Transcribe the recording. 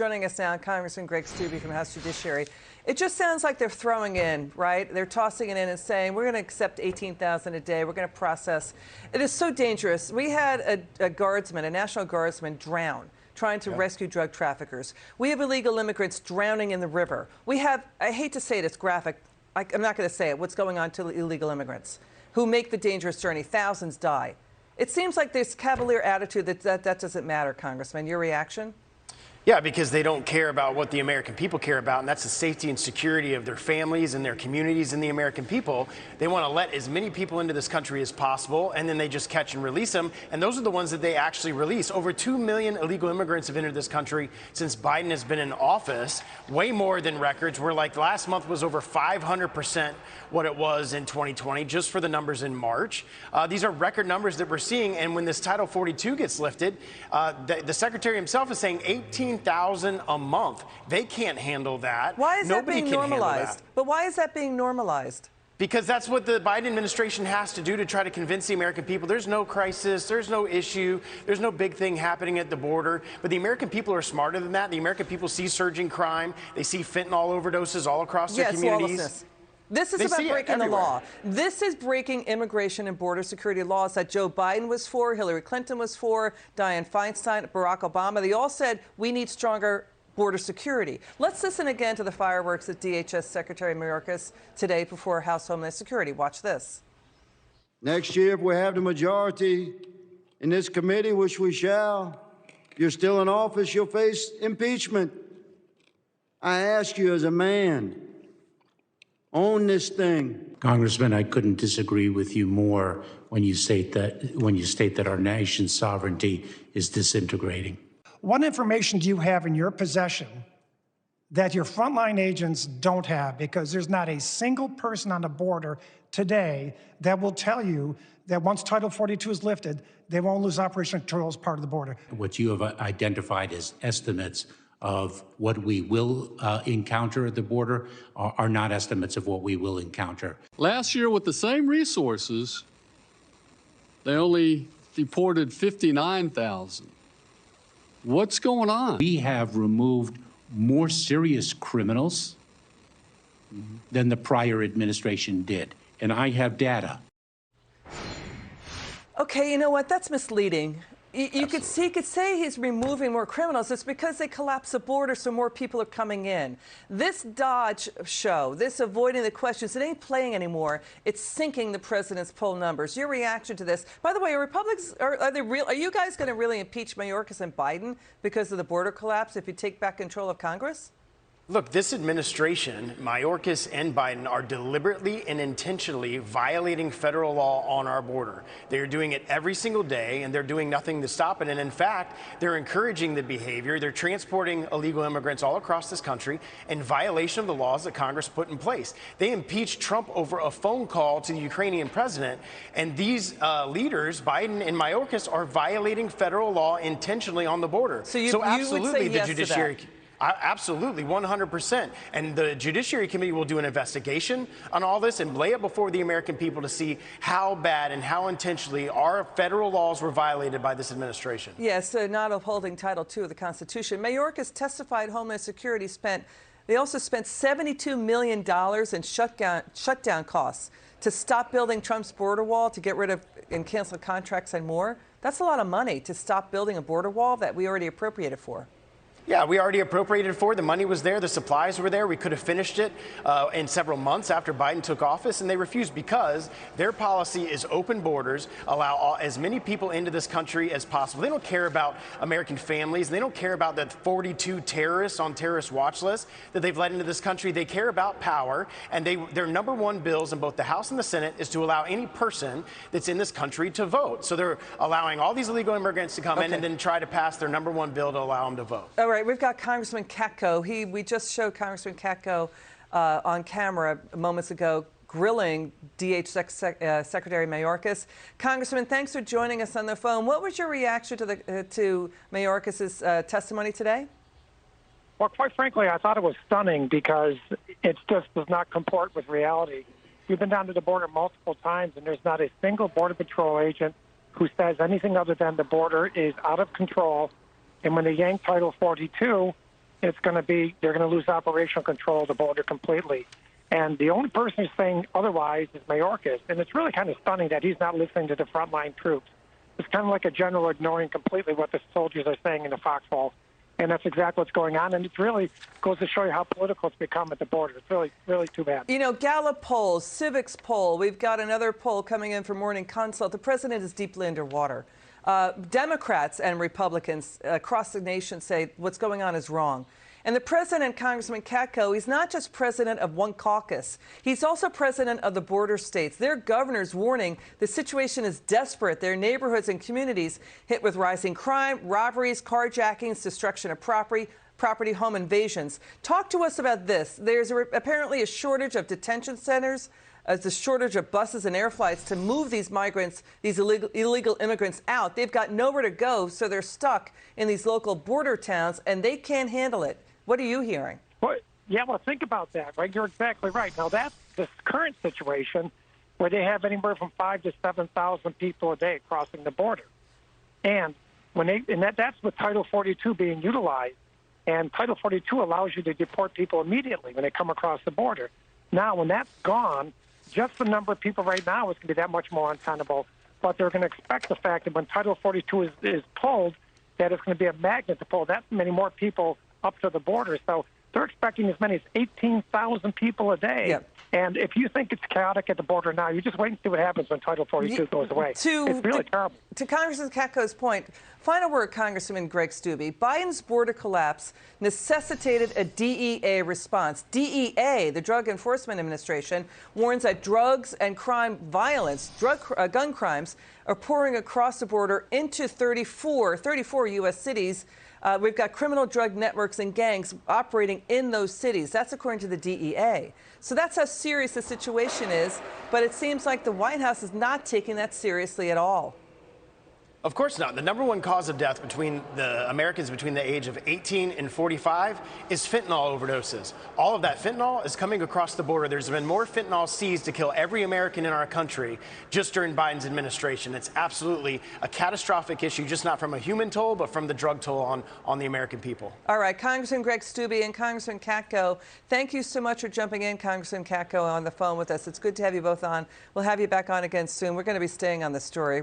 Joining us now, Congressman Greg Steube from House Judiciary. It just sounds like they're throwing in, right? They're tossing it in and saying, we're going to accept 18,000 a day. We're going to process. It is so dangerous. We had a guardsman, a National Guardsman, drown trying to rescue drug traffickers. We have illegal immigrants drowning in the river. We have, I hate to say it, it's graphic. I'm not going to say it, what's going on to illegal immigrants who make the dangerous journey. Thousands die. It seems like this cavalier attitude that doesn't matter, Congressman. Your reaction? Yeah, because they don't care about what the American people care about, and that's the safety and security of their families and their communities and the American people. They want to let as many people into this country as possible, and then they just catch and release them. And those are the ones that they actually release. Over 2 million illegal immigrants have entered this country since Biden has been in office, way more than records. We're like last month was over 500% what it was in 2020, just for the numbers in March. These are record numbers that we're seeing. And when this Title 42 gets lifted, the Secretary himself is saying 18,000 a month. They can't handle that. Why is that being normalized? But why is that being normalized? Because that's what the Biden administration has to do to try to convince the American people. There's no crisis, there's no issue, there's no big thing happening at the border. But the American people are smarter than that. The American people see surging crime. They see fentanyl overdoses all across their communities. Lawlessness. This is about breaking the law. This is breaking immigration and border security laws that Joe Biden was for, Hillary Clinton was for, Dianne Feinstein, Barack Obama. They all said we need stronger border security. Let's listen again to the fireworks at DHS Secretary Mayorkas today before House Homeland Security. Watch this. Next year, if we have the majority in this committee, which we shall, you're still in office, you'll face impeachment. I ask you as a man, own this thing. Congressman, I couldn't disagree with you more when you state that our nation's sovereignty is disintegrating. What information do you have in your possession that your frontline agents don't have? Because there's not a single person on the border today that will tell you that once Title 42 is lifted, they won't lose operational control as part of the border. What you have identified as estimates of what we will encounter at the border are not estimates of what we will encounter. Last year, with the same resources, they only deported 59,000. What's going on? We have removed more serious criminals than the prior administration did, and I have data. Okay, you know what? That's misleading. He could say he's removing more criminals. It's because they collapse the border so more people are coming in. This dodge show, this avoiding the questions, it ain't playing anymore. It's sinking the president's poll numbers. Your reaction to this? By the way, are you guys going to really impeach Mayorkas and Biden because of the border collapse if you take back control of Congress? Look, this administration, Mayorkas and Biden, are deliberately and intentionally violating federal law on our border. They're doing it every single day, and they're doing nothing to stop it. And in fact, they're encouraging the behavior. They're transporting illegal immigrants all across this country in violation of the laws that Congress put in place. They impeached Trump over a phone call to the Ukrainian president, and these leaders, Biden and Mayorkas, are violating federal law intentionally on the border. So absolutely, the judiciary. Absolutely, 100%. And the Judiciary Committee will do an investigation on all this and lay it before the American people to see how bad and how intentionally our federal laws were violated by this administration. Yes, not upholding Title II of the Constitution. Mayorkas testified Homeland Security they also spent $72 million in shutdown costs to stop building Trump's border wall, to get rid of and cancel contracts and more. That's a lot of money to stop building a border wall that we already appropriated for. Yeah, we already appropriated for it. The money was there. The supplies were there. We could have finished it in several months after Biden took office, and they refused because their policy is open borders, allow as many people into this country as possible. They don't care about American families. They don't care about the 42 terrorists on terrorist watch list that they've let into this country. They care about power, and their number one bills in both the House and the Senate is to allow any person that's in this country to vote. So they're allowing all these illegal immigrants to come in and then try to pass their number one bill to allow them to vote. All right. We've got Congressman Katko. We just showed Congressman Katko on camera moments ago grilling Secretary Mayorkas. Congressman, thanks for joining us on the phone. What was your reaction to Mayorkas' testimony today? Well, quite frankly, I thought it was stunning because it just does not comport with reality. We've been down to the border multiple times, and there's not a single Border Patrol agent who says anything other than the border is out of control. And when they yanked Title 42, they're going to lose operational control of the border completely. And the only person who's saying otherwise is Mayorkas. And it's really kind of stunning that he's not listening to the frontline troops. It's kind of like a general ignoring completely what the soldiers are saying in the foxhole. And that's exactly what's going on. And it really goes to show you how political it's become at the border. It's really, really too bad. You know, Gallup polls, Civics poll, we've got another poll coming in from Morning Consult. The president is deeply underwater. Democrats and Republicans across the nation say what's going on is wrong. And the president, Congressman Katko, he's not just president of one caucus. He's also president of the border states. Their governors warning the situation is desperate. Their neighborhoods and communities hit with rising crime, robberies, carjackings, destruction of property, home invasions. Talk to us about this. There's apparently a shortage of detention centers, a shortage of buses and air flights to move these migrants, these illegal immigrants out. They've got nowhere to go, so they're stuck in these local border towns, and they can't handle it. What are you hearing? Well, think about that, right? You're exactly right. Now, that's the current situation where they have anywhere from 5,000 to 7,000 people a day crossing the border. And that's with Title 42 being utilized. And Title 42 allows you to deport people immediately when they come across the border. Now, when that's gone, just the number of people right now is going to be that much more untenable. But they're going to expect the fact that when Title 42 is pulled, that it's going to be a magnet to pull that many more people up to the border. So they're expecting as many as 18,000 people a day. Yep. And if you think it's chaotic at the border now, you just wait and see what happens when Title 42 goes away. It's really terrible. To Congressman Katko's point, final word, Congressman Greg Steube. Biden's border collapse necessitated a DEA response. DEA, the Drug Enforcement Administration, warns that drugs and crime violence, gun crimes, are pouring across the border into 34 U.S. cities. We've got criminal drug networks and gangs operating in those cities. That's according to the DEA. So that's how serious the situation is. But it seems like the White House is not taking that seriously at all. Of course not. The number one cause of death between the Americans between the age of 18 and 45 is fentanyl overdoses. All of that fentanyl is coming across the border. There's been more fentanyl seized to kill every American in our country just during Biden's administration. It's absolutely a catastrophic issue, just not from a human toll, but from the drug toll on the American people. All right, Congressman Greg Steube and Congressman Katko, thank you so much for jumping in, Congressman Katko, on the phone with us. It's good to have you both on. We'll have you back on again soon. We're going to be staying on the story.